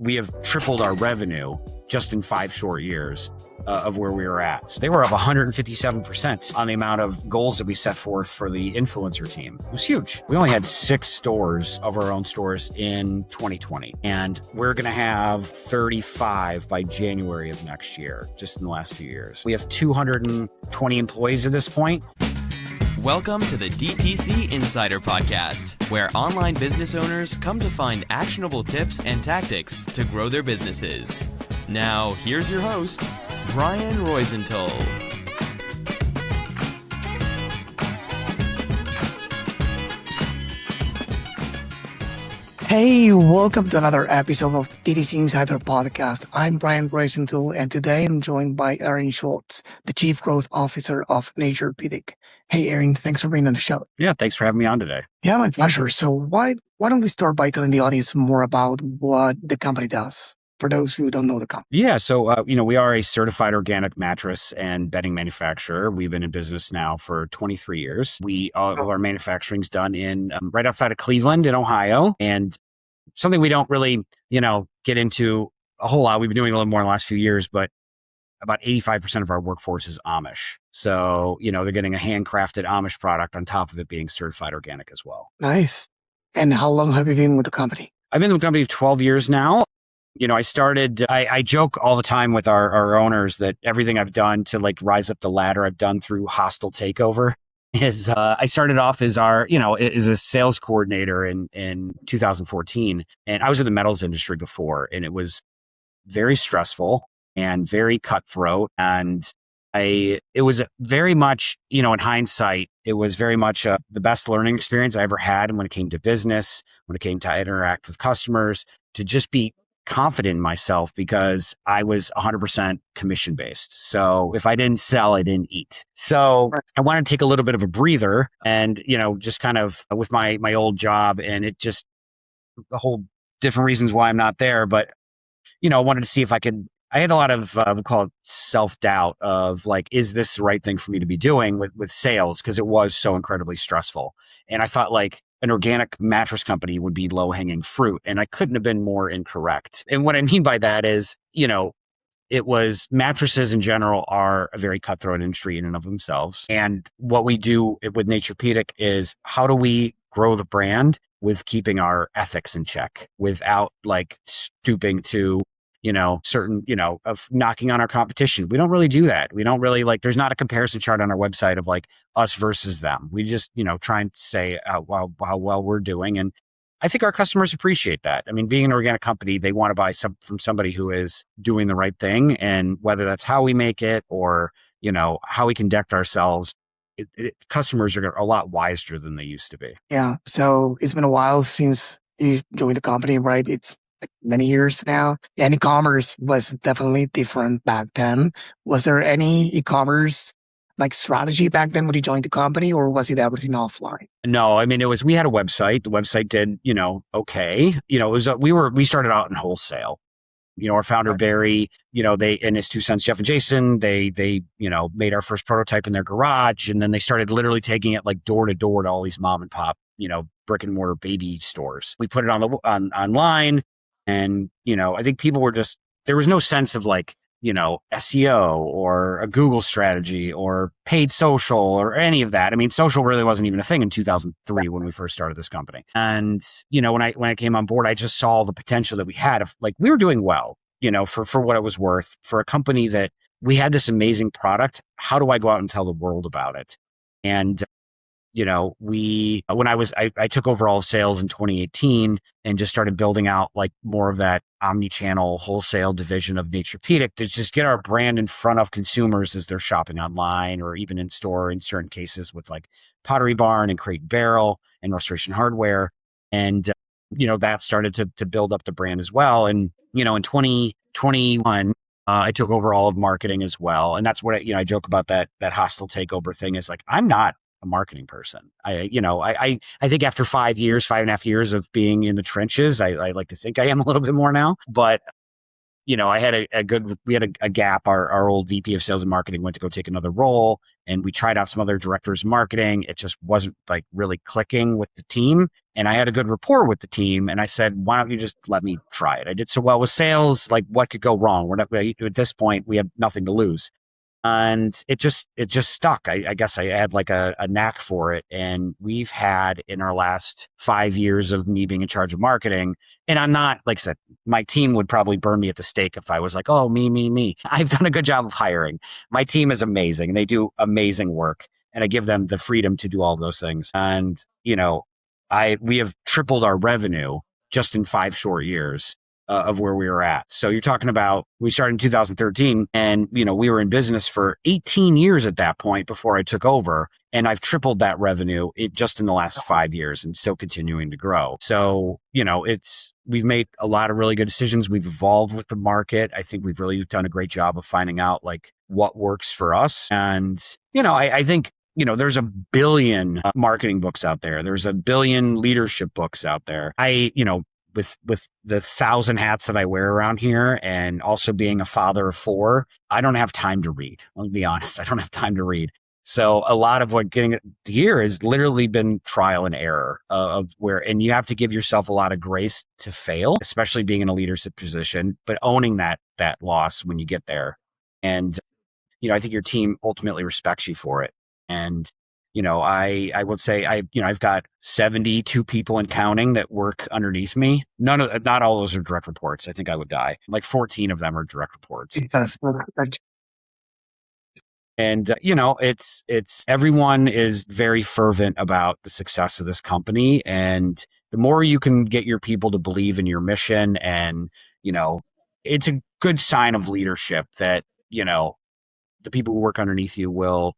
we have tripled our revenue just in 5 short years of where we were at. So they were up 157% on the amount of goals that we set forth for the influencer team. It was huge. We only had 6 stores of our own stores in 2020, and we're going to have 35 by January of next year, just in the last few years. We have 220 employees at this point. Welcome to the DTC Insider Podcast, where online business owners come to find actionable tips and tactics to grow their businesses. Now, here's your host, Brian Roisenthal. Hey, welcome to another episode of DTC Insider Podcast. I'm Brian Roisenthal, and today I'm joined by Arin, the Chief Growth Officer of Naturepedic. Hey, Arin, thanks for being on the show. Yeah, thanks for having me on today. Yeah, my pleasure. So why don't we start by telling the audience more about what the company does, for those who don't know the company? Yeah, so, we are a certified organic mattress and bedding manufacturer. We've been in business now for 23 years. All of our manufacturing is done in right outside of Cleveland in Ohio, and something we don't really, get into a whole lot. We've been doing a little more in the last few years, but about 85% of our workforce is Amish. So, they're getting a handcrafted Amish product on top of it being certified organic as well. Nice. And how long have you been with the company? I've been with the company for 12 years now. I joke all the time with our owners that everything I've done to rise up the ladder, I've done through hostile takeover. I started off as as a sales coordinator in 2014. And I was in the metals industry before, and it was very stressful and very cutthroat. And it was very much, in hindsight, it was very much the best learning experience I ever had. And when it came to business, when it came to interact with customers, to just be confident in myself, because I was 100% commission based. So if I didn't sell, I didn't eat. So I wanted to take a little bit of a breather and, just kind of with my old job, and it just a whole different reasons why I'm not there. But, I wanted to see if I had a lot of, we call it self-doubt of is this the right thing for me to be doing with sales? Because it was so incredibly stressful. And I thought an organic mattress company would be low-hanging fruit. And I couldn't have been more incorrect. And what I mean by that is, it was mattresses in general are a very cutthroat industry in and of themselves. And what we do with Naturepedic is, how do we grow the brand with keeping our ethics in check without stooping to certain, of knocking on our competition. We don't really do that. We don't really there's not a comparison chart on our website of us versus them. We just, try and say how well we're doing. And I think our customers appreciate that. I mean, being an organic company, they want to buy from somebody who is doing the right thing. And whether that's how we make it or, how we conduct ourselves, customers are a lot wiser than they used to be. Yeah. So it's been a while since you joined the company, right? It's many years now. And e-commerce was definitely different back then. Was there any e-commerce strategy back then when you joined the company, or was it everything offline? No, I mean, we had a website. The website did, okay. We started out in wholesale. Our founder, Barry, they and his 2 sons, Jeff and Jason, they made our first prototype in their garage. And then they started literally taking it door to door to all these mom and pop, brick and mortar baby stores. We put it online. And, I think people were there was no sense of SEO or a Google strategy or paid social or any of that. I mean, social really wasn't even a thing in 2003 when we first started this company. And, when I came on board, I just saw the potential that we had of we were doing well, for what it was worth for a company that we had this amazing product. How do I go out and tell the world about it? And I took over all of sales in 2018 and just started building out more of that omnichannel wholesale division of Naturepedic to just get our brand in front of consumers as they're shopping online or even in store in certain cases with Pottery Barn and Crate and Barrel and Restoration Hardware. And, that started to build up the brand as well. And, in 2021, I took over all of marketing as well. And that's what I joke about that hostile takeover thing is I'm not a marketing person. I think after 5.5 years of being in the trenches, I like to think I am a little bit more now, but I had we had a gap. Our old VP of sales and marketing went to go take another role, and we tried out some other directors of marketing. It just wasn't really clicking with the team. And I had a good rapport with the team. And I said, why don't you just let me try it? I did so well with sales. Like, what could go wrong? We're not, at this point, we have nothing to lose. And it just stuck. I guess I had like a knack for it. And we've had in our last 5 years of me being in charge of marketing, and I'm not, like I said, my team would probably burn me at the stake if I was like, oh, me. I've done a good job of hiring. My team is amazing and they do amazing work. And I give them the freedom to do all those things. And, we have tripled our revenue just in 5 short years of where we were at. So you're talking about, we started in 2013 and, we were in business for 18 years at that point before I took over. And I've tripled that revenue just in the last 5 years and still continuing to grow. So, we've made a lot of really good decisions. We've evolved with the market. I think we've really done a great job of finding out like what works for us. And, I think, there's a billion marketing books out there. There's a billion leadership books out there. With the 1,000 hats that I wear around here and also being a father of 4, I don't have time to read. I'll be honest. I don't have time to read. So a lot of what getting here has literally been trial and error and you have to give yourself a lot of grace to fail, especially being in a leadership position, but owning that loss when you get there. And, I think your team ultimately respects you for it. And I would say I've got 72 people and counting that work underneath me. Not all those are direct reports. I think I would die. Like 14 of them are direct reports. And, it's everyone is very fervent about the success of this company. And the more you can get your people to believe in your mission and, it's a good sign of leadership that, the people who work underneath you will.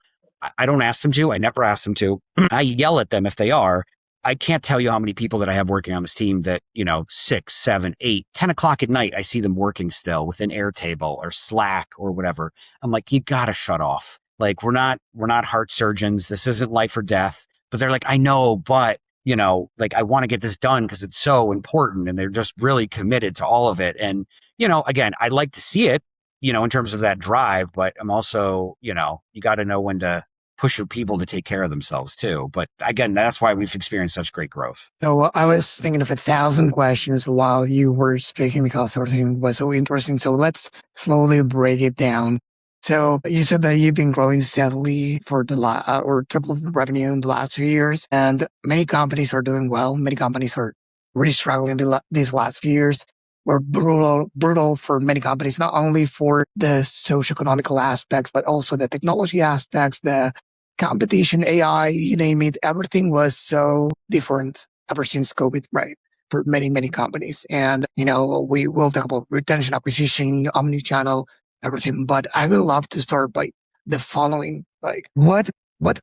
I don't ask them to. I never ask them to. I yell at them if they are. I can't tell you how many people that I have working on this team that, 6, 7, 8, 10 o'clock at night, I see them working still within Airtable or Slack or whatever. I'm like, you got to shut off. Like, we're not heart surgeons. This isn't life or death. But they're like, I know, but, like, I want to get this done because it's so important. And they're just really committed to all of it. And, again, I'd like to see it, in terms of that drive, but I'm also, you got to know when to push your people to take care of themselves too. But again, that's why we've experienced such great growth. So I was thinking of 1,000 questions while you were speaking because everything was so interesting. So let's slowly break it down. So you said that you've been growing steadily for or tripled revenue in the last 2 years, and many companies are doing well. Many companies are really struggling these last few years. Were brutal for many companies, not only for the socioeconomical aspects, but also the technology aspects, the competition, AI, you name it. Everything was so different ever since COVID, right? For many, many companies. And, we will talk about retention, acquisition, omnichannel, everything. But I would love to start by the following, like what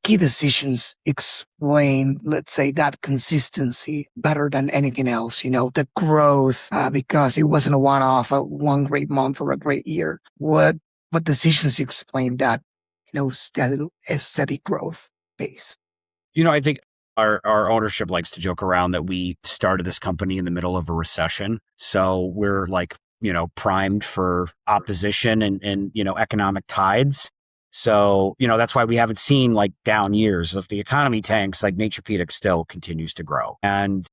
key decisions explain, let's say, that consistency better than anything else? The growth, because it wasn't a one-off, one great month or a great year. What decisions explain that, steady growth base? I think our ownership likes to joke around that we started this company in the middle of a recession. So we're like, primed for opposition and economic tides. So, that's why we haven't seen like down years. If the economy tanks, like Naturepedic still continues to grow. And,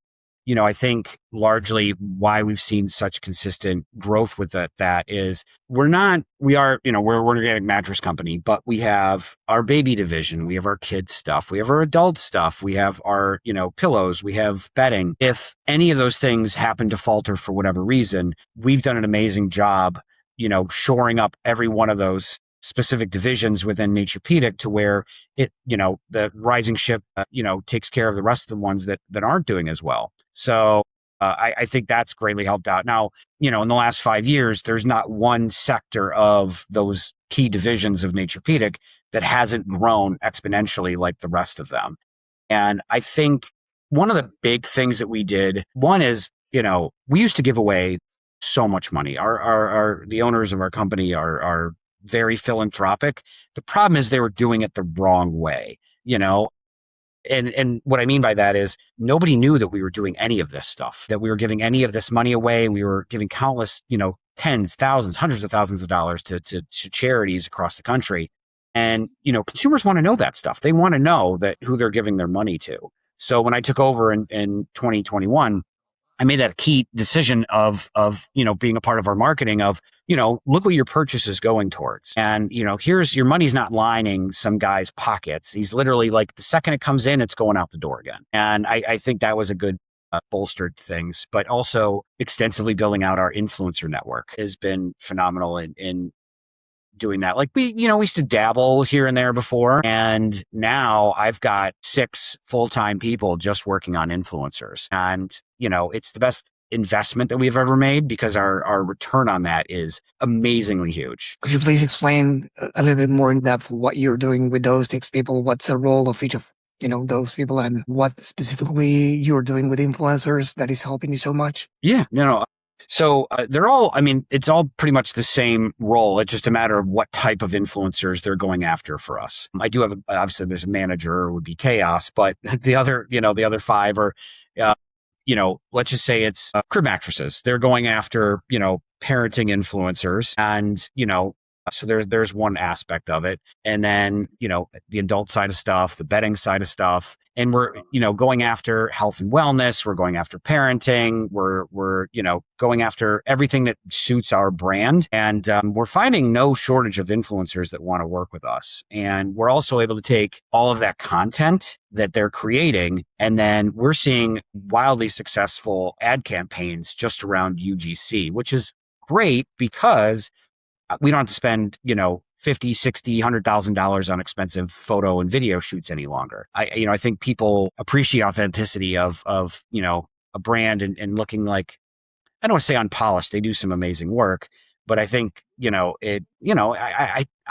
I think largely why we've seen such consistent growth with that is we're an organic mattress company, but we have our baby division, we have our kids stuff, we have our adult stuff, we have our, pillows, we have bedding. If any of those things happen to falter for whatever reason, we've done an amazing job, shoring up every one of those specific divisions within Naturepedic to where it, the rising ship, takes care of the rest of the ones that aren't doing as well. So I think that's greatly helped out. Now, in the last 5 years, there's not one sector of those key divisions of Naturepedic that hasn't grown exponentially like the rest of them. And I think one of the big things that we did, one is, we used to give away so much money. The owners of our company are very philanthropic. The problem is they were doing it the wrong way, And what I mean by that is nobody knew that we were doing any of this stuff, that we were giving any of this money away. We were giving countless, tens, thousands, hundreds of thousands of dollars to charities across the country. And, consumers want to know that stuff. They want to know that who they're giving their money to. So when I took over in 2021, I made that a key decision of, being a part of our marketing of, look what your purchase is going towards. And, here's your money's not lining some guy's pockets. He's literally like, the second it comes in, it's going out the door again. And I think that was a good bolstered things, but also extensively building out our influencer network has been phenomenal in doing that. Like we used to dabble here and there before. And now I've got 6 full-time people just working on influencers. And, it's the best investment that we've ever made because our return on that is amazingly huge. Could you please explain a little bit more in depth what you're doing with those 6 people? What's the role of each of those people, and what specifically you're doing with influencers that is helping you so much? Yeah, no. So they're all, it's all pretty much the same role. It's just a matter of what type of influencers they're going after for us. I do have, obviously there's a manager, would be chaos, but the other 5 are, let's just say it's crib mattresses. They're going after, parenting influencers, and, so there's one aspect of it. And then, the adult side of stuff, the bedding side of stuff. And we're, going after health and wellness. We're going after parenting. We're going after everything that suits our brand. And we're finding no shortage of influencers that want to work with us. And we're also able to take all of that content that they're creating, and then we're seeing wildly successful ad campaigns just around UGC, which is great because we don't have to spend, $50, $60, $100,000 on expensive photo and video shoots any longer. I think people appreciate authenticity of a brand and looking like, I don't want to say unpolished. They do some amazing work, but I think, I'm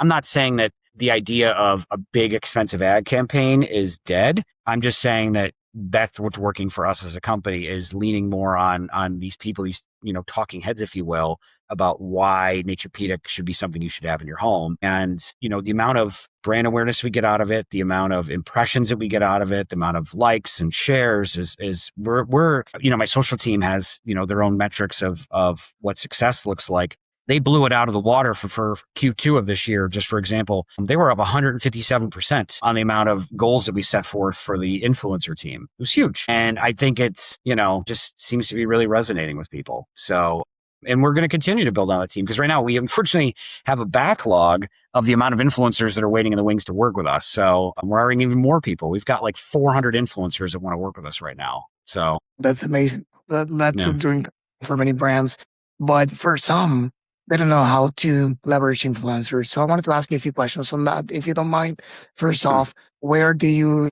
not saying that the idea of a big expensive ad campaign is dead. I'm just saying that that's what's working for us as a company, is leaning more on these people, these, talking heads, if you will, about why Naturepedic should be something you should have in your home. And, the amount of brand awareness we get out of it, the amount of impressions that we get out of it, the amount of likes and shares is we're my social team has, their own metrics of what success looks like. They blew it out of the water for Q2 of this year. Just for example, they were up 157% on the amount of goals that we set forth for the influencer team. It was huge. And I think it's, just seems to be really resonating with people. So, and we're going to continue to build on the team, because right now we unfortunately have a backlog of the amount of influencers that are waiting in the wings to work with us. So we're hiring even more people. We've got like 400 influencers that want to work with us right now. So that's amazing. That's a dream for many brands. But for some, they don't know how to leverage influencers. So I wanted to ask you a few questions on that, if you don't mind. First off, where do you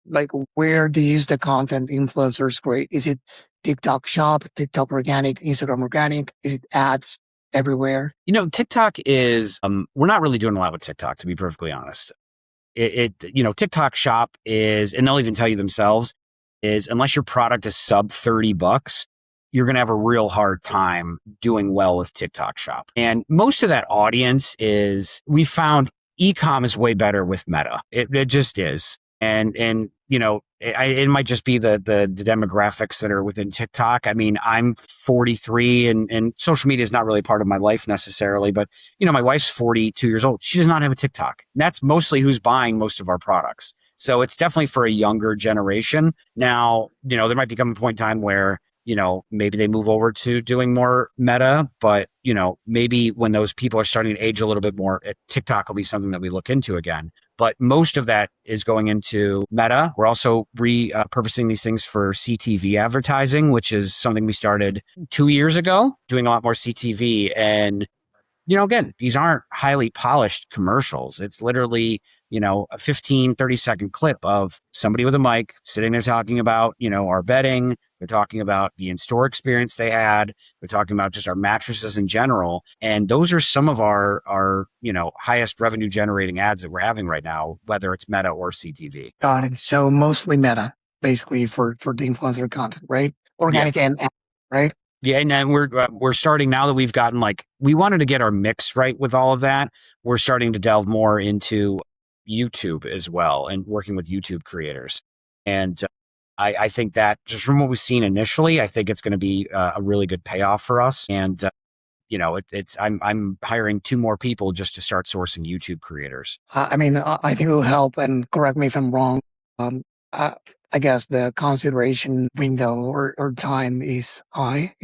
use the content influencers create? Is it TikTok Shop, TikTok Organic, Instagram Organic? Is it ads everywhere? TikTok is, we're not really doing a lot with TikTok, to be perfectly honest. TikTok Shop is, and they'll even tell you themselves, is unless your product is sub $30, you're going to have a real hard time doing well with TikTok Shop. And most of that audience we found e-com is way better with Meta. It just is. And it might just be the demographics that are within TikTok. I'm 43 and social media is not really part of my life necessarily, but my wife's 42 years old. She does not have a TikTok. And that's mostly who's buying most of our products. So it's definitely for a younger generation. Now, there might become a point in time where maybe they move over to doing more Meta, but, maybe when those people are starting to age a little bit more, TikTok will be something that we look into again. But most of that is going into Meta. We're also repurposing these things for CTV advertising, which is something we started 2 years ago, doing a lot more CTV. And, again, these aren't highly polished commercials. It's literally, a 15, 30-second clip of somebody with a mic sitting there talking about, our bedding. They're talking about the in-store experience they had. They're talking about just our mattresses in general. And those are some of our highest revenue generating ads that we're having right now, whether it's Meta or CTV. Got it. So mostly Meta, basically, for the influencer content, right? Organic and ad, right? Yeah, and then we're starting, now that we've gotten, we wanted to get our mix right with all of that. We're starting to delve more into YouTube as well and working with YouTube creators. And I think that just from what we've seen initially, I think it's going to be a really good payoff for us. And I'm hiring 2 more people just to start sourcing YouTube creators. I think it will help. And correct me if I'm wrong. I guess the consideration window or time is high.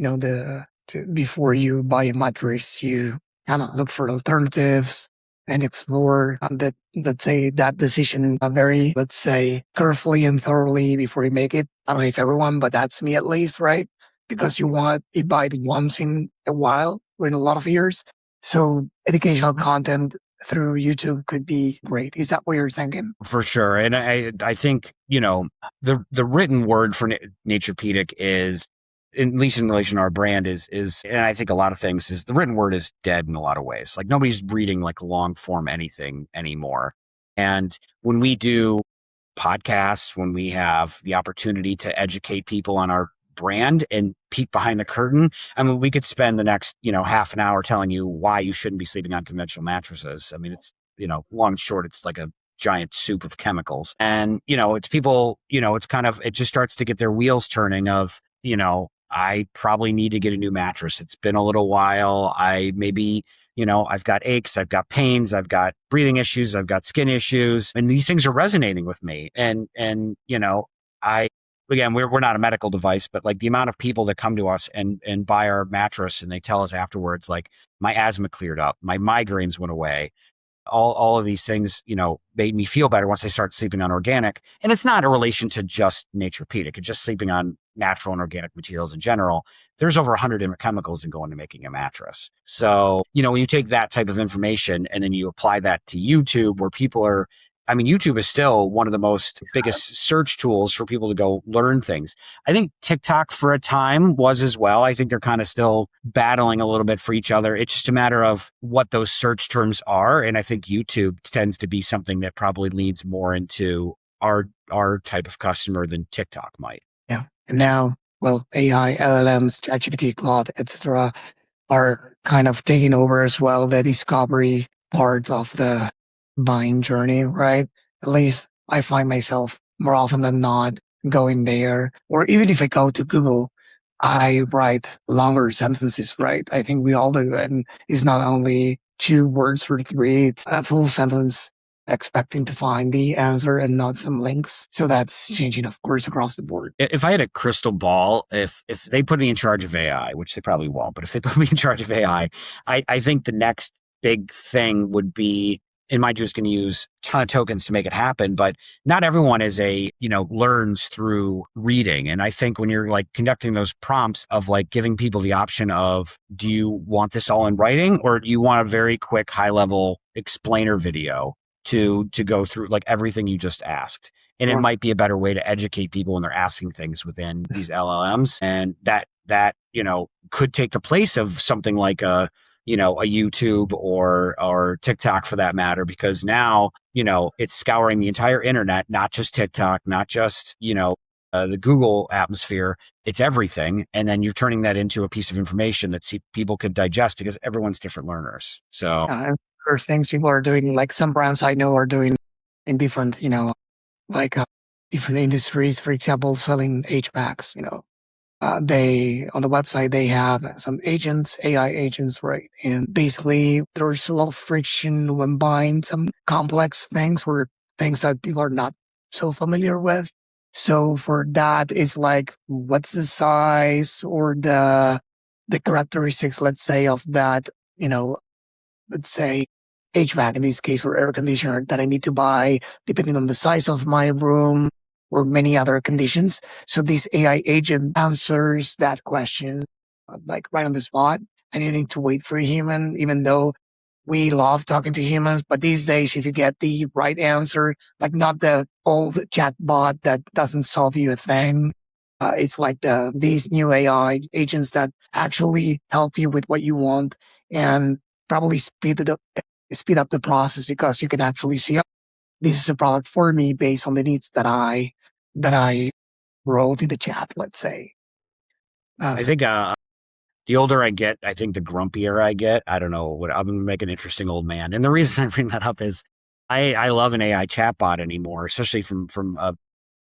Before you buy a mattress, you kind of look for alternatives and explore that, let's say, that decision very, let's say, carefully and thoroughly before you make it. I don't know if everyone, but that's me at least, right? Because you buy it once in a while or in a lot of years. So educational content through YouTube could be great. Is that what you're thinking? For sure. And I think, the written word for Naturepedic is, at least in relation to our brand, is, and I think a lot of things is the written word is dead in a lot of ways. Like nobody's reading like long form anything anymore. And when we do podcasts, when we have the opportunity to educate people on our brand and peek behind the curtain, I mean, we could spend the next, half an hour telling you why you shouldn't be sleeping on conventional mattresses. I mean, it's, long and short, it's like a giant soup of chemicals. And, it's people, it's kind of, it just starts to get their wheels turning of, I probably need to get a new mattress. It's been a little while. I've got aches, I've got pains, I've got breathing issues, I've got skin issues, and these things are resonating with me. And again, we're not a medical device, but like the amount of people that come to us and buy our mattress and they tell us afterwards, like my asthma cleared up, my migraines went away. All of these things, made me feel better once I started sleeping on organic. And it's not a relation to just Naturepedic. It's just sleeping on natural and organic materials in general. There's over 100 different chemicals that go into making a mattress. So, when you take that type of information and then you apply that to YouTube, where YouTube is still one of the most biggest search tools for people to go learn things. I think TikTok for a time was as well. I think they're kind of still battling a little bit for each other. It's just a matter of what those search terms are. And I think YouTube tends to be something that probably leads more into our type of customer than TikTok might. Yeah. And now, well, AI, LLMs, ChatGPT, Claude, etc., are kind of taking over as well the discovery part of the buying journey, right? At least I find myself more often than not going there. Or even if I go to Google, I write longer sentences, right? I think we all do. And it's not only 2 words or 3, it's a full sentence expecting to find the answer and not some links. So that's changing, of course, across the board. If I had a crystal ball, if they put me in charge of AI, which they probably won't, but if they put me in charge of AI, I think the next big thing would be, and mind you, it's going to use a ton of tokens to make it happen, but not everyone learns through reading. And I think when you're like conducting those prompts of like giving people the option of, do you want this all in writing or do you want a very quick high level explainer video to go through like everything you just asked? And it might be a better way to educate people when they're asking things within these LLMs. And that could take the place of something like a YouTube or TikTok for that matter, because now, it's scouring the entire internet, not just TikTok, not just, the Google atmosphere. It's everything. And then you're turning that into a piece of information that people could digest because everyone's different learners. So there are things people are doing, like some brands I know are doing in different, different industries, for example, selling HVACs, they, on the website, they have some agents, AI agents, right? And basically there's a lot of friction when buying some complex things or things that people are not so familiar with. So for that, it's like, what's the size or the characteristics, let's say, of that, let's say HVAC in this case, or air conditioner that I need to buy, depending on the size of my room, or many other conditions. So this AI agent answers that question like right on the spot, and you need to wait for a human, even though we love talking to humans. But these days, if you get the right answer, like not the old chat bot that doesn't solve you a thing, it's like these new AI agents that actually help you with what you want and probably speed up the process, because you can actually see, this is a product for me based on the needs that I wrote in the chat, let's say. I think the older I get, I think the grumpier I get. I don't know what, I'm going to make an interesting old man. And the reason I bring that up is I love an AI chatbot anymore, especially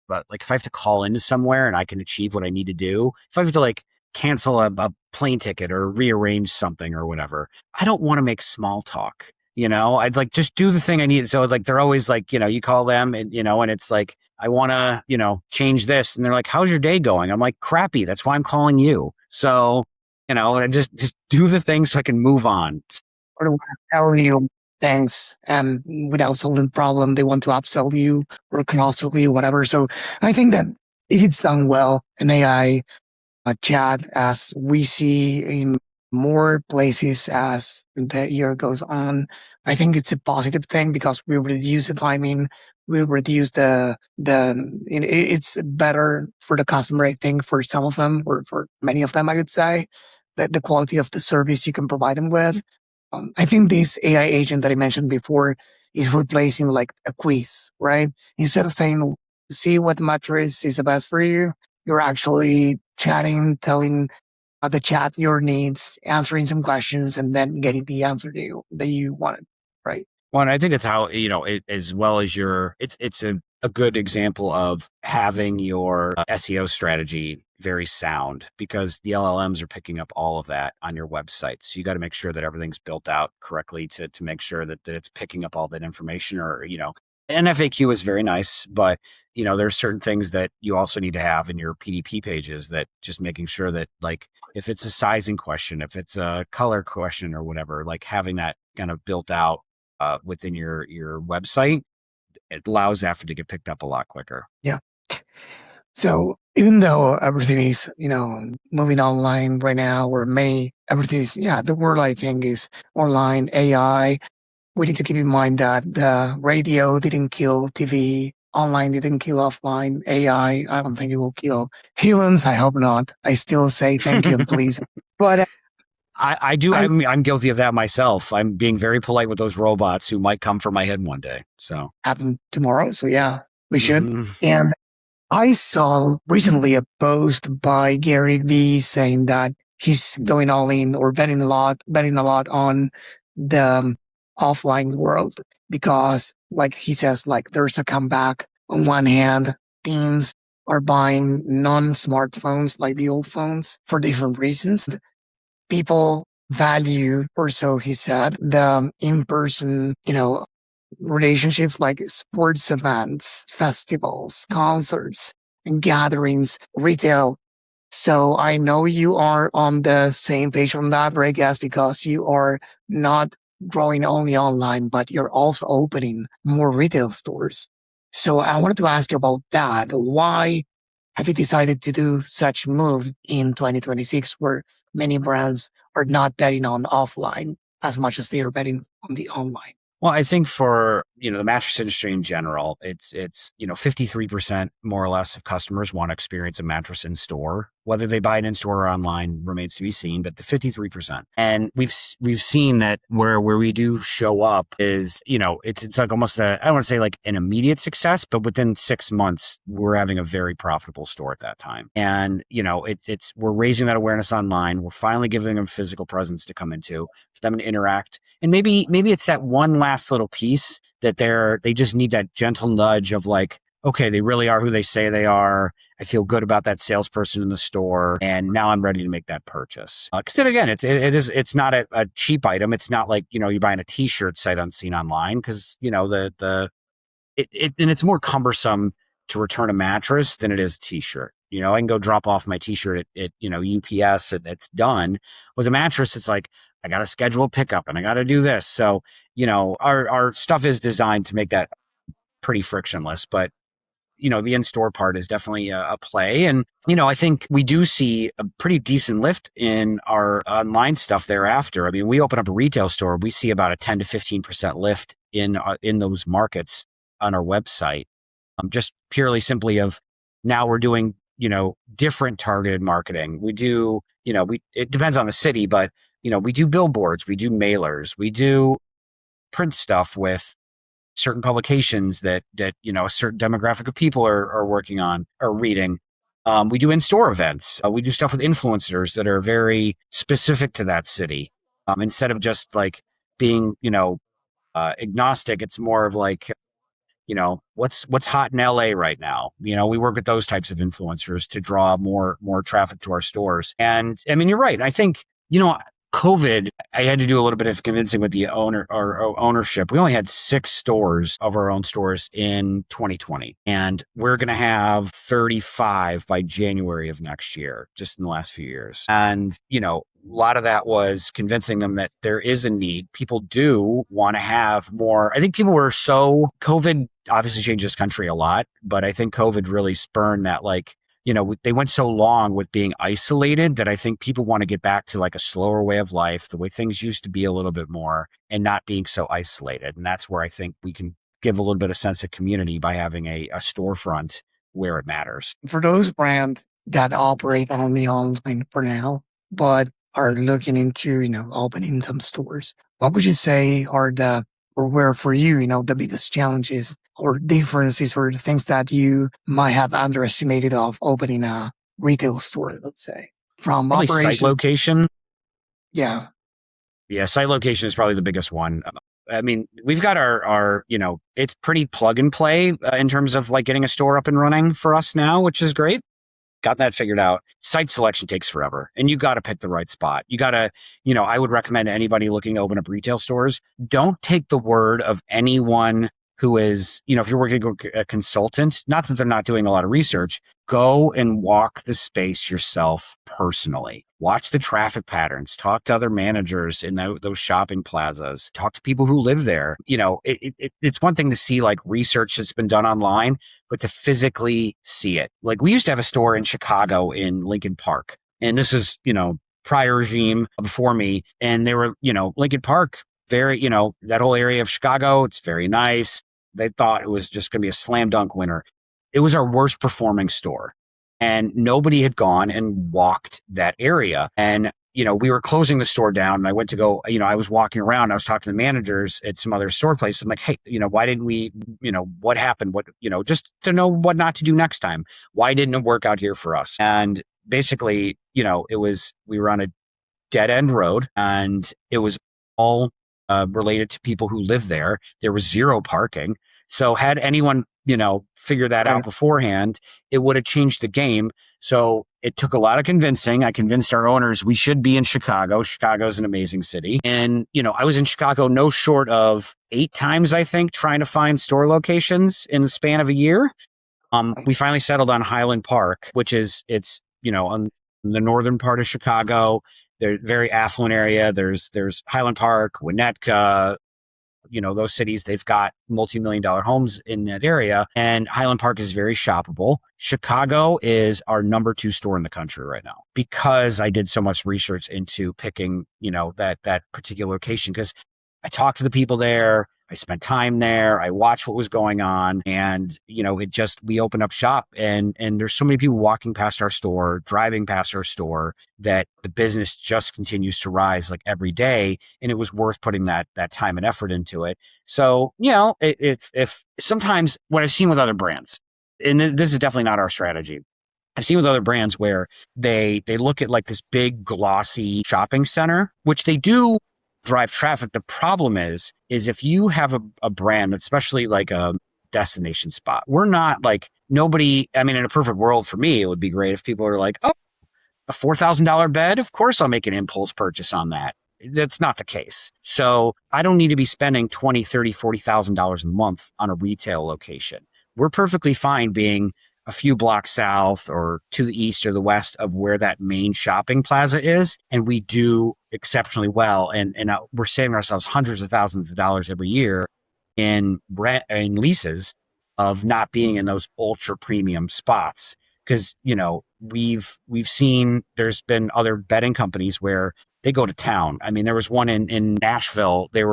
but like if I have to call into somewhere and I can achieve what I need to do, if I have to like cancel a plane ticket or rearrange something or whatever, I don't want to make small talk. I'd like just do the thing I need. So like, they're always like, you call them and, and it's like, I want to, change this. And they're like, how's your day going? I'm like, crappy. That's why I'm calling you. So, I just do the things so I can move on. Or they want to tell you things and without solving the problem, they want to upsell you or cross-sell you, whatever. So I think that if it's done well, an AI chat, as we see in more places as the year goes on, I think it's a positive thing because we reduce the timing, we reduce it's better for the customer, I think, for some of them, or for many of them, I would say, that the quality of the service you can provide them with. I think this AI agent that I mentioned before is replacing like a quiz, right? Instead of saying, see what mattress is the best for you, you're actually chatting, telling the chat your needs, answering some questions, and then getting the answer that you wanted, right? Well, and I think it's how, as well as it's a good example of having your SEO strategy very sound, because the LLMs are picking up all of that on your website. So you got to make sure that everything's built out correctly to make sure that it's picking up all that information, or, an FAQ is very nice, but there's certain things that you also need to have in your PDP pages, that just making sure that, like, if it's a sizing question, if it's a color question or whatever, like having that kind of built out within your website, it allows that to get picked up a lot quicker. Yeah. So even though everything is, moving online right now, where everything is, the world, I think, is online, AI, we need to keep in mind that the radio didn't kill TV, online didn't kill offline, AI, I don't think it will kill humans. I hope not. I still say thank you and please. But I do. I'm guilty of that myself. I'm being very polite with those robots who might come for my head one day. So happen tomorrow. So yeah, we should. Mhm. And I saw recently a post by Gary Vee saying that he's going all in, or betting a lot on the offline world, because, like he says, like, there's a comeback. On one hand, teens are buying non-smartphones, like the old phones, for different reasons. People value, or so he said, the in-person, relationships, like sports events, festivals, concerts, and gatherings, retail. So I know you are on the same page on that, right, guys? Because you are not growing only online, but you're also opening more retail stores. So I wanted to ask you about that. Why have you decided to do such move in 2026, where many brands are not betting on offline as much as they are betting on the online? Well, I think for, the mattress industry in general, it's 53% more or less of customers want to experience a mattress in store. Whether they buy it in store or online remains to be seen, but the 53%. And we've seen that where we do show up is, it's like almost I don't want to say like an immediate success, but within 6 months, we're having a very profitable store at that time. And, we're raising that awareness online. We're finally giving them a physical presence to come into, for them to interact. And maybe it's that one last little piece that they just need that gentle nudge of like, okay, they really are who they say they are. I feel good about that salesperson in the store, and now I'm ready to make that purchase. Because again, it's not a cheap item. It's not like you're buying a T-shirt sight unseen online, because and it's more cumbersome to return a mattress than it is a T-shirt. I can go drop off my T-shirt at UPS and it's done. With a mattress, it's like, I got to schedule a pickup and I got to do this. So, our stuff is designed to make that pretty frictionless, but the in-store part is definitely a play. And, I think we do see a pretty decent lift in our online stuff thereafter. I mean, we open up a retail store, we see about a 10 to 15% lift in those markets on our website. Just purely simply of, now we're doing, different targeted marketing. We do, it depends on the city, but, we do billboards, we do mailers, we do print stuff with certain publications that a certain demographic of people are working on or reading. We do in-store events. We do stuff with influencers that are very specific to that city. Instead of just like being, agnostic, it's more of like, what's hot in LA right now. We work with those types of influencers to draw more traffic to our stores. And I mean, you're right. I think, COVID, I had to do a little bit of convincing with the owner or ownership. We only had 6 stores of our own stores in 2020, and we're going to have 35 by January of next year, just in the last few years. And, a lot of that was convincing them that there is a need. People do want to have more. I think people were COVID obviously changed this country a lot, but I think COVID really spurned that, they went so long with being isolated that I think people want to get back to like a slower way of life, the way things used to be a little bit more, and not being so isolated. And that's where I think we can give a little bit of sense of community by having a storefront where it matters. For those brands that operate only online for now, but are looking into, opening some stores, what would you say are or where for you, the biggest challenges or differences or the things that you might have underestimated of opening a retail store, let's say, from Probably operations? site location. Yeah. Yeah, site location is probably the biggest one. I mean, we've got our it's pretty plug and play in terms of like getting a store up and running for us now, which is great. Got that figured out. Site selection takes forever, and you got to pick the right spot. You got to, I would recommend to anybody looking to open up retail stores, don't take the word of anyone who is, if you're working with a consultant, not that they're not doing a lot of research, go and walk the space yourself personally. Watch the traffic patterns, talk to other managers in those shopping plazas, talk to people who live there. It's one thing to see like research that's been done online, but to physically see it. Like we used to have a store in Chicago in Lincoln Park, and this is, prior regime before me. And they were, Lincoln Park, very, that whole area of Chicago, it's very nice. They thought it was just going to be a slam dunk winner. It was our worst performing store, and nobody had gone and walked that area. And, we were closing the store down, and I went to go, I was walking around, I was talking to managers at some other store place. I'm like, hey, why didn't we, what happened? What, just to know what not to do next time. Why didn't it work out here for us? And basically, we were on a dead end road, and it was all related to people who live there. There was zero parking. So had anyone, figured that out beforehand, it would have changed the game. So it took a lot of convincing. I convinced our owners we should be in Chicago. Chicago's an amazing city. And, I was in Chicago no short of 8 times, I think, trying to find store locations in the span of a year. We finally settled on Highland Park, which it's, on the northern part of Chicago. They're very affluent area. There's Highland Park, Winnetka, those cities, they've got multi-million-dollar homes in that area. And Highland Park is very shoppable. Chicago is our number 2 store in the country right now because I did so much research into picking, that particular location, because I talked to the people there. I spent time there. I watched what was going on, and, we opened up shop, and there's so many people walking past our store, driving past our store, that the business just continues to rise like every day. And it was worth putting that time and effort into it. So, if sometimes what I've seen with other brands, and this is definitely not our strategy, I've seen with other brands where they look at like this big glossy shopping center, which they do drive traffic. The problem is if you have a brand, especially like a destination spot, we're not like nobody. I mean, in a perfect world for me, it would be great if people are like, oh, a $4,000 bed. Of course I'll make an impulse purchase on that. That's not the case. So I don't need to be spending $20,000, $30,000, $40,000 a month on a retail location. We're perfectly fine being a few blocks south or to the east or the west of where that main shopping plaza is. And we do exceptionally well. And we're saving ourselves hundreds of thousands of dollars every year in rent and leases of not being in those ultra premium spots. Because, we've seen there's been other bedding companies where they go to town. I mean, there was one in Nashville. Their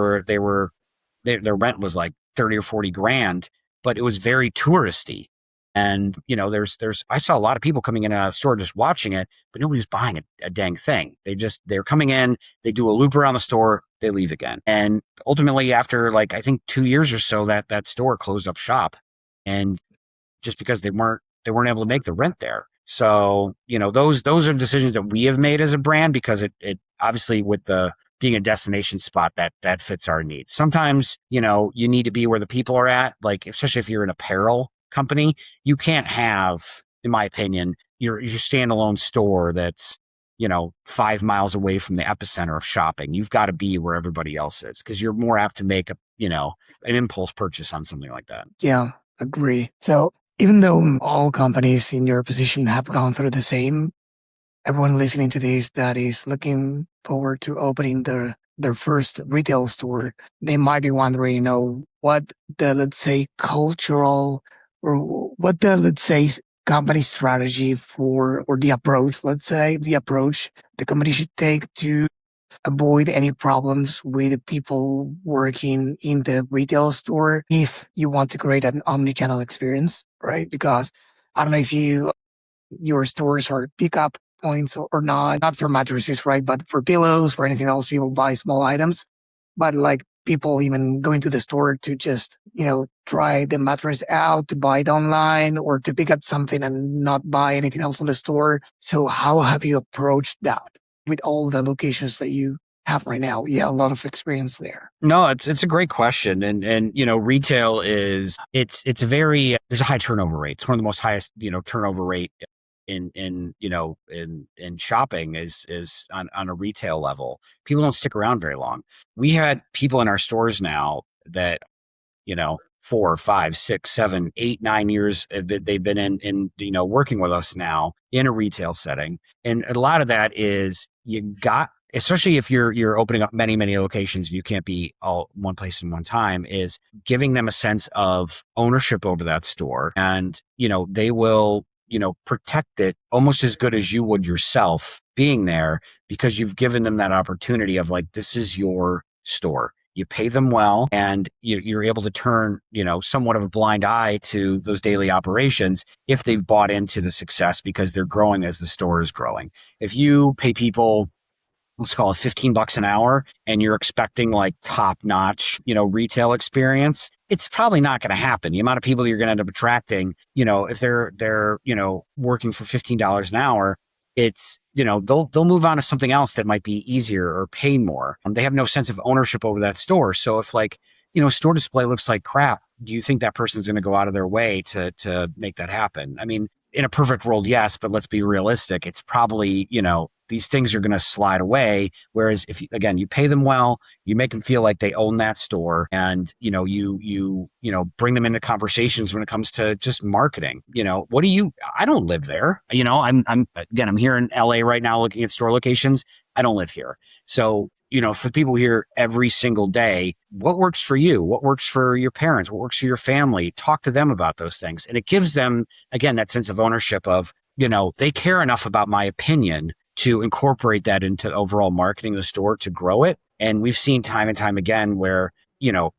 rent was like 30 or 40 grand, but it was very touristy. And, I saw a lot of people coming in and out of the store just watching it, but nobody was buying a dang thing. They're coming in, they do a loop around the store, they leave again. And ultimately, after like, I think 2 years or so, that store closed up shop. And just because they weren't able to make the rent there. So, those are decisions that we have made as a brand, because it obviously, with the being a destination spot, that fits our needs. Sometimes, you need to be where the people are at, like, especially if you're an apparel company, you can't have, in my opinion, your standalone store that's, 5 miles away from the epicenter of shopping. You've got to be where everybody else is because you're more apt to make an impulse purchase on something like that. Yeah, agree. So even though all companies in your position have gone through the same, everyone listening to this that is looking forward to opening their first retail store, they might be wondering, what the, let's say, cultural or what the, let's say, company strategy for, or the approach, let's say, the approach the company should take to avoid any problems with people working in the retail store if you want to create an omnichannel experience, right? Because I don't know if your stores are pickup points or not for mattresses, right? But for pillows, for anything else, people buy small items. But like people even going to the store to just, try the mattress out, to buy it online or to pick up something and not buy anything else from the store. So how have you approached that with all the locations that you have right now? Yeah, a lot of experience there. No, it's a great question. And retail it's there's a high turnover rate. It's one of the most highest, turnover rate in shopping is on a retail level. People don't stick around very long. We had people in our stores now that, 4, 5, 6, 7, 8, 9 years they've been in working with us now in a retail setting. And a lot of that is especially if you're opening up many, many locations, you can't be all one place in one time, is giving them a sense of ownership over that store. And, they will, protect it almost as good as you would yourself being there because you've given them that opportunity of like, this is your store. You pay them well and you're able to turn, somewhat of a blind eye to those daily operations if they've bought into the success because they're growing as the store is growing. If you pay people, let's call it $15 an hour, and you're expecting like top notch, retail experience, it's probably not going to happen. The amount of people you're going to end up attracting, if they're, working for $15 an hour, it's, they'll move on to something else that might be easier or pay more. They have no sense of ownership over that store. So if like, store display looks like crap, do you think that person's going to go out of their way to make that happen? I mean, in a perfect world, yes, but let's be realistic. It's probably, these things are going to slide away. Whereas if you pay them well, you make them feel like they own that store, and you bring them into conversations when it comes to just marketing. I don't live there. I'm here in LA right now looking at store locations. I don't live here. So, for people here every single day, what works for you? What works for your parents? What works for your family? Talk to them about those things. And it gives them, again, that sense of ownership of, they care enough about my opinion to incorporate that into overall marketing of the store to grow it. And we've seen time and time again where,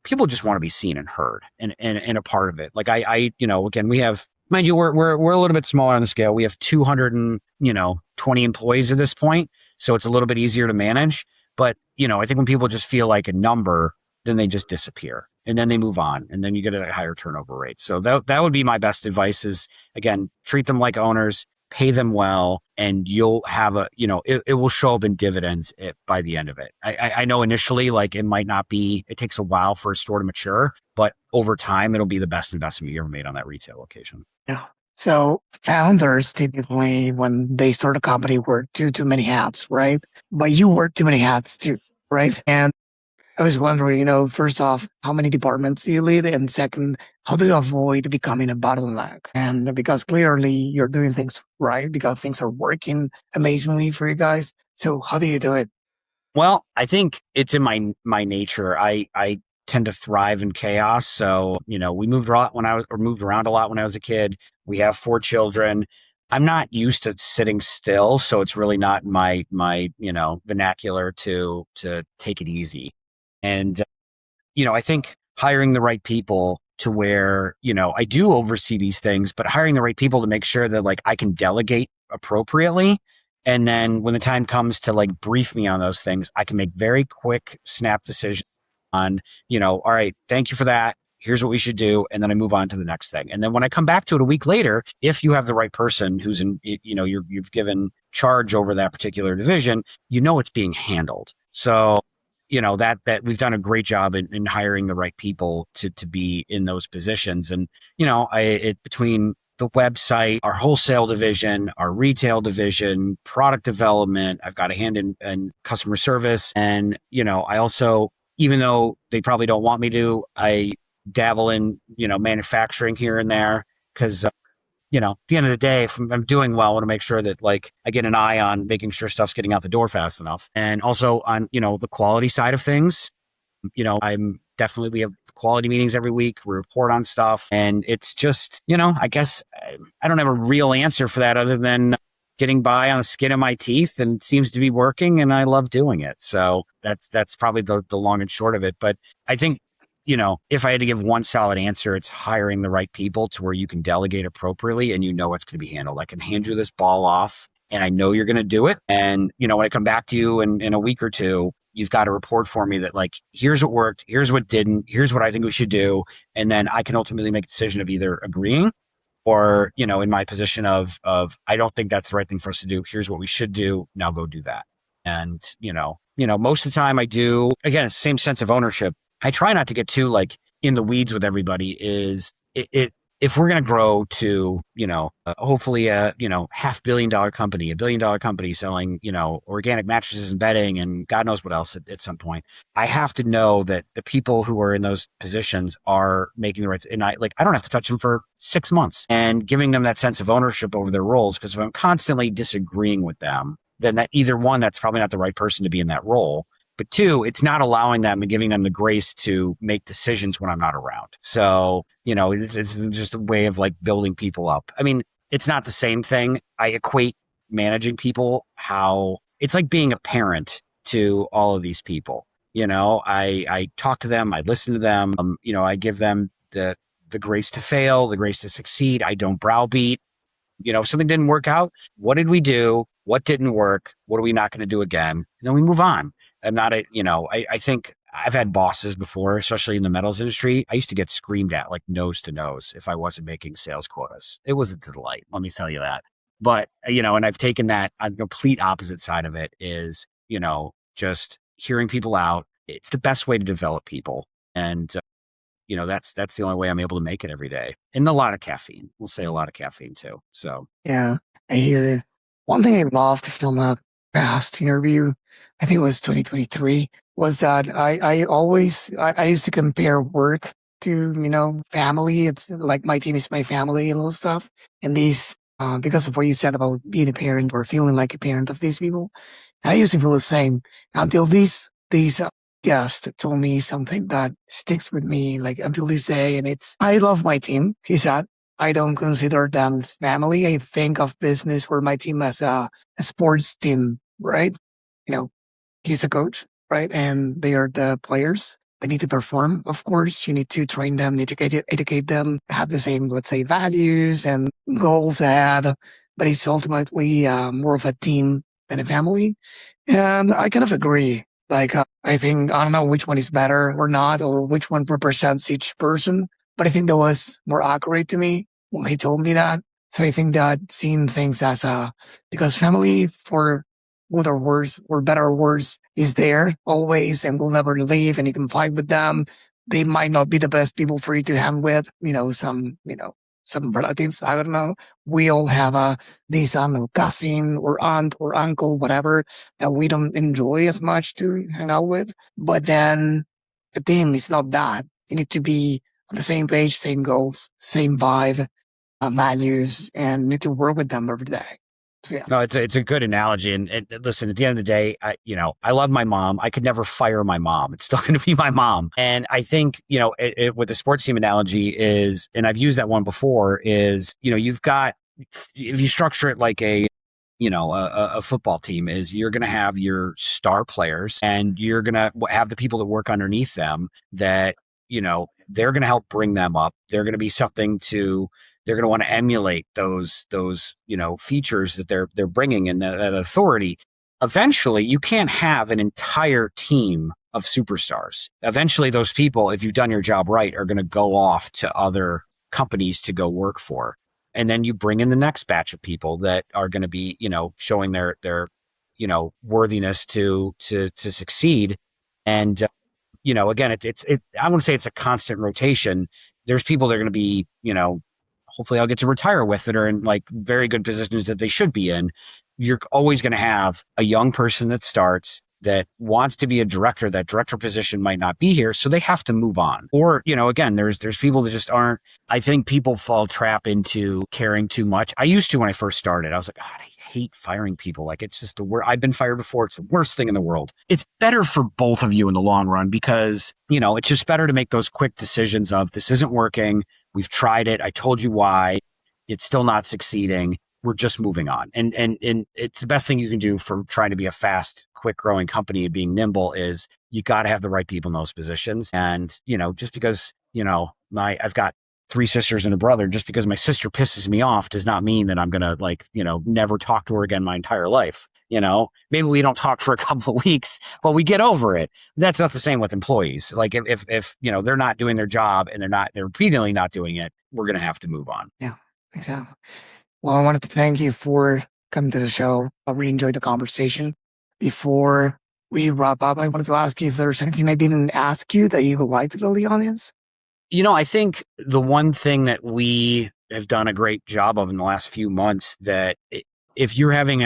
people just want to be seen and heard and a part of it. Like again, we have, mind you, we're a little bit smaller on the scale. We have 220 employees at this point. So it's a little bit easier to manage. But, I think when people just feel like a number, then they just disappear and then they move on and then you get a higher turnover rate. So that would be my best advice is, again, treat them like owners, pay them well, and you'll have it will show up in dividends by the end of it. I know initially, like it takes a while for a store to mature, but over time, it'll be the best investment you ever made on that retail location. Yeah. So founders typically, when they start a company, wear too many hats, right? But you wear too many hats too, right? And I was wondering, first off, how many departments do you lead? And second, how do you avoid becoming a bottleneck? And because clearly you're doing things right, because things are working amazingly for you guys. So how do you do it? Well, I think it's in my nature. I tend to thrive in chaos. So, we moved around a lot when I was a kid. We have 4 children. I'm not used to sitting still, so it's really not my vernacular to take it easy. And I think hiring the right people to where, I do oversee these things, but hiring the right people to make sure that like I can delegate appropriately. And then when the time comes to like brief me on those things, I can make very quick snap decisions on, all right, thank you for that. Here's what we should do. And then I move on to the next thing. And then when I come back to it a week later, if you have the right person who's you've given charge over that particular division, it's being handled. So, that we've done a great job in hiring the right people to be in those positions. And, between the website, our wholesale division, our retail division, product development. I've got a hand in customer service. And, I also, even though they probably don't want me to, I dabble in, manufacturing here and there because, at the end of the day, if I'm doing well, I want to make sure that like I get an eye on making sure stuff's getting out the door fast enough. And also on, the quality side of things, we have quality meetings every week. We report on stuff. And it's just, I guess I don't have a real answer for that other than getting by on the skin of my teeth, and it seems to be working, and I love doing it. So that's probably the long and short of it. But I think, if I had to give one solid answer, it's hiring the right people to where you can delegate appropriately and it's going to be handled. I can hand you this ball off and I know you're going to do it. And, when I come back to you in a week or two, you've got a report for me that like, here's what worked, here's what didn't, here's what I think we should do. And then I can ultimately make a decision of either agreeing or, in my position of, I don't think that's the right thing for us to do. Here's what we should do. Now go do that. And, most of the time I do, again, it's the same sense of ownership. I try not to get too like in the weeds with everybody. If we're going to grow to, hopefully a, $500 million company, $1 billion company selling, organic mattresses and bedding and God knows what else at some point, I have to know that the people who are in those positions are making the right, and I don't have to touch them for 6 months and giving them that sense of ownership over their roles. Because if I'm constantly disagreeing with them, then that either one, that's probably not the right person to be in that role. But two, it's not allowing them and giving them the grace to make decisions when I'm not around. So, it's just a way of like building people up. I mean, it's not the same thing. I equate managing people how it's like being a parent to all of these people. I talk to them, I listen to them, I give them the grace to fail, the grace to succeed. I don't browbeat. If something didn't work out, what did we do? What didn't work? What are we not going to do again? And then we move on. I'm not I think I've had bosses before, especially in the metals industry. I used to get screamed at like nose to nose if I wasn't making sales quotas. It was a delight. Let me tell you that. But, and I've taken that on the complete opposite side of it is, just hearing people out. It's the best way to develop people. And, that's the only way I'm able to make it every day. And a lot of caffeine. We'll say a lot of caffeine too. So, Yeah, I hear one thing I loved from a past interview, I think it was 2023, was that I used to compare work to, family. It's like my team is my family and all stuff. And because of what you said about being a parent or feeling like a parent of these people, I used to feel the same until these guests told me something that sticks with me like until this day. And I love my team. He said, I don't consider them family. I think of business or my team as a sports team, right? He's a coach, right? And they are the players. They need to perform. Of course, you need to train them, need to educate them, have the same, let's say, values and goals ahead. But it's ultimately more of a team than a family. And I kind of agree. Like, I think, I don't know which one is better or not, or which one represents each person. But I think that was more accurate to me when he told me that. So I think that seeing things as because family, for good or worse, or better or worse, is there always and will never leave, and you can fight with them. They might not be the best people for you to hang with, some relatives, I don't know. We all have this, I don't know, cousin or aunt or uncle, whatever, that we don't enjoy as much to hang out with. But then the team is not that. You need to be on the same page, same goals, same vibe, values, and need to work with them every day. So, yeah. No, it's a good analogy. And listen, at the end of the day, I love my mom. I could never fire my mom. It's still going to be my mom. And I think, with the sports team analogy is, and I've used that one before, is, you've got, if you structure it like a football team, is you're going to have your star players and you're going to have the people that work underneath them that, they're going to help bring them up. They're going to be they're going to want to emulate those features that they're bringing and that authority. Eventually, you can't have an entire team of superstars. Eventually, those people, if you've done your job right, are going to go off to other companies to go work for. And then you bring in the next batch of people that are going to be, showing their worthiness to succeed. And, again, I want to say it's a constant rotation. There's people that are going to be, hopefully I'll get to retire with that are in like very good positions that they should be in. You're always going to have a young person that starts that wants to be a director. That director position might not be here, so they have to move on. Or, again, there's people that just aren't. I think people fall trap into caring too much. I used to when I first started. I was like, God, I hate firing people. Like, it's just the worst. I've been fired before. It's the worst thing in the world. It's better for both of you in the long run because, it's just better to make those quick decisions of this isn't working. We've tried it. I told you why. It's still not succeeding. We're just moving on. And it's the best thing you can do for trying to be a fast, quick growing company and being nimble is you got to have the right people in those positions. And, just because, I've got 3 sisters and a brother, just because my sister pisses me off does not mean that I'm going to never talk to her again my entire life. Maybe we don't talk for a couple of weeks, but we get over it. That's not the same with employees. Like if they're not doing their job and they're repeatedly not doing it, we're going to have to move on. Yeah, exactly. Well, I wanted to thank you for coming to the show. I really enjoyed the conversation. Before we wrap up, I wanted to ask you if there's anything I didn't ask you that you would like to tell the audience. I think the one thing that we have done a great job of in the last few months that if you're having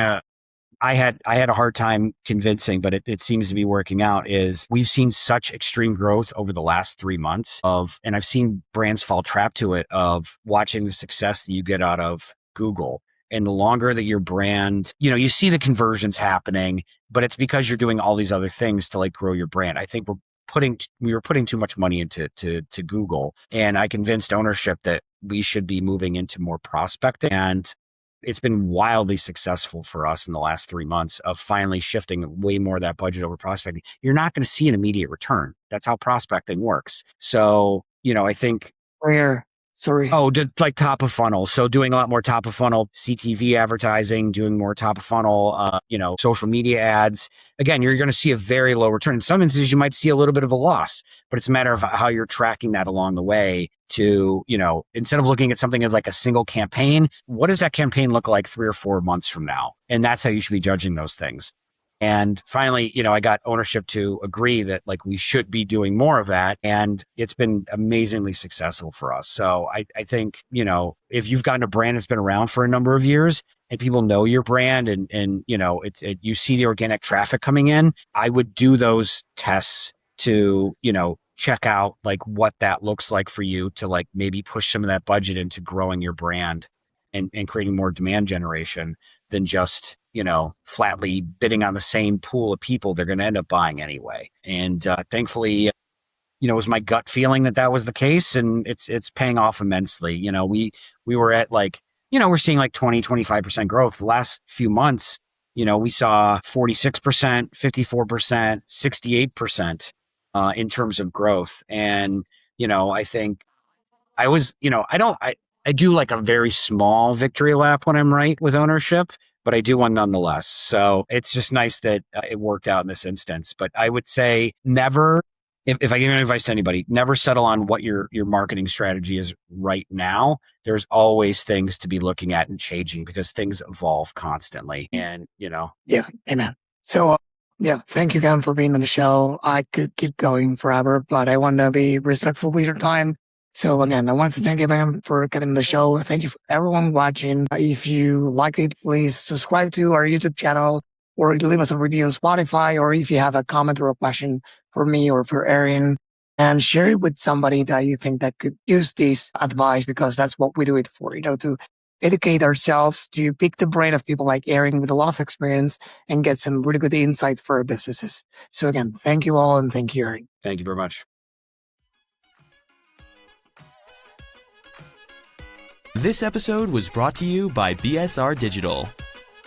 I had a hard time convincing, but it seems to be working out, is we've seen such extreme growth over the last 3 months and I've seen brands fall trap to it of watching the success that you get out of Google. And the longer that your brand, you see the conversions happening, but it's because you're doing all these other things to like grow your brand. I think we were putting too much money into Google, and I convinced ownership that we should be moving into more prospecting. And it's been wildly successful for us in the last 3 months of finally shifting way more of that budget over prospecting. You're not going to see an immediate return. That's how prospecting works. So, I think Where? Sorry. Oh, like top of funnel. So doing a lot more top of funnel CTV advertising, doing more top of funnel, social media ads. Again, you're going to see a very low return. In some instances, you might see a little bit of a loss, but it's a matter of how you're tracking that along the way to, instead of looking at something as like a single campaign, what does that campaign look like 3 or 4 months from now? And that's how you should be judging those things. And finally, I got ownership to agree that like we should be doing more of that. And it's been amazingly successful for us. So I think, if you've gotten a brand that's been around for a number of years and people know your brand and you see the organic traffic coming in, I would do those tests to, check out like what that looks like for you to like maybe push some of that budget into growing your brand and creating more demand generation than just, flatly bidding on the same pool of people they're going to end up buying anyway. And thankfully, it was my gut feeling that was the case, and it's paying off immensely. We were at like, we're seeing like 20-25% growth. The last few months, we saw 46%, 54%, 68% in terms of growth. And, I think I was, I do like a very small victory lap when I'm right with ownership, but I do one nonetheless. So it's just nice that it worked out in this instance. But I would say never, if I give any advice to anybody, never settle on what your marketing strategy is right now. There's always things to be looking at and changing because things evolve constantly. And, Yeah, amen. So, thank you again for being on the show. I could keep going forever, but I want to be respectful with your time. So again, I wanted to thank you again for getting on the show. Thank you for everyone watching. If you like it, please subscribe to our YouTube channel or leave us a review on Spotify, or if you have a comment or a question for me or for Arin, and share it with somebody that you think that could use this advice, because that's what we do it for, to educate ourselves, to pick the brain of people like Arin with a lot of experience and get some really good insights for our businesses. So again, thank you all, and thank you, Arin. Thank you very much. This episode was brought to you by BSR Digital.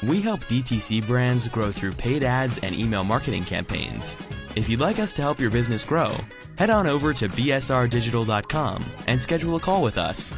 We help DTC brands grow through paid ads and email marketing campaigns. If you'd like us to help your business grow, head on over to bsrdigital.com and schedule a call with us.